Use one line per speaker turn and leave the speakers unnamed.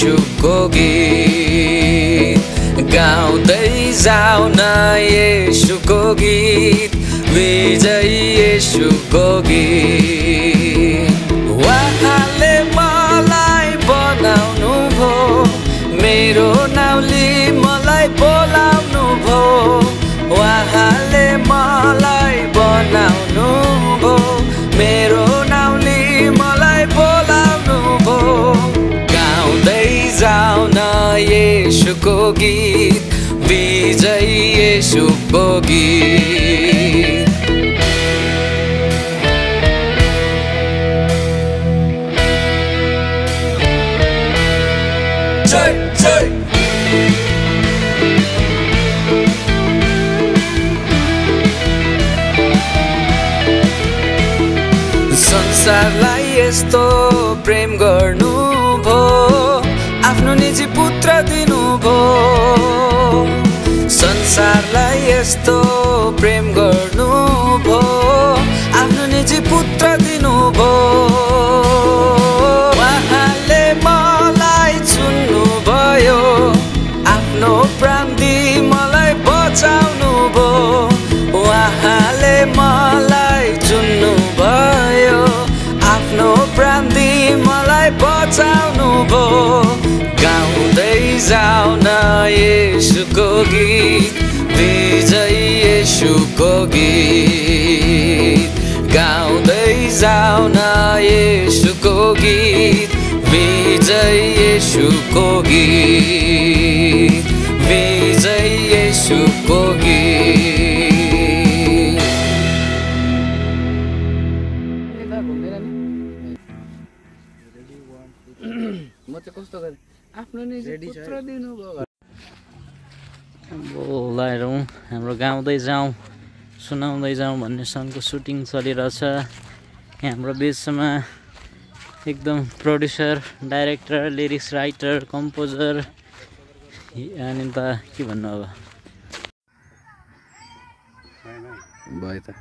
येशूको गीत गाउँदै जाऊ न येशूको गीत विजयी येशूको गीत उहाँले मलाई बनाउनु भो मेरो नाउँले मलाई बोलाउनु भो उहाँले मलाई बनाउनु भो मेरो नाउँले मलाई बोलाउनु भो गाउँदै जाऊ न येशूको गीत विजयी येशूको गीत जय जय संसारलाई यस्तो प्रेम गर्नु भो आफ्नो निजी पुत्र दिनु भो संसारलाई यस्तो प्रेम गर्नु भो आफ्नो निजी पुत्र दिनु भो उहाँले मलाई चुन्नु भयो आफ्नो प्राण दिई मलाई बचाउनु भो उहाँले मलाई चुन्नु भयो आफ्नो प्राण दिई मलाई बचाउनु भो गाउँदै जाऊ न येशूको गीत विजयी येशूको गीत गाउँदै जाऊ न येशूको गीत विजयी येशूको गीत विजयी येशूको गीत
म चाहिँ कस्तो गरे आफ्नो निजी पुत्र दिनु भयो
बोलाइरौँ हाम्रो गाउँदै जाउँ सुनाउँदै जाउँ भन्ने सङ्गको सुटिङ चलिरहेछ यहाँ हाम्रो बिचमा एकदम producer director lyrics writer composer अनि त के भन्नु अब
भयो त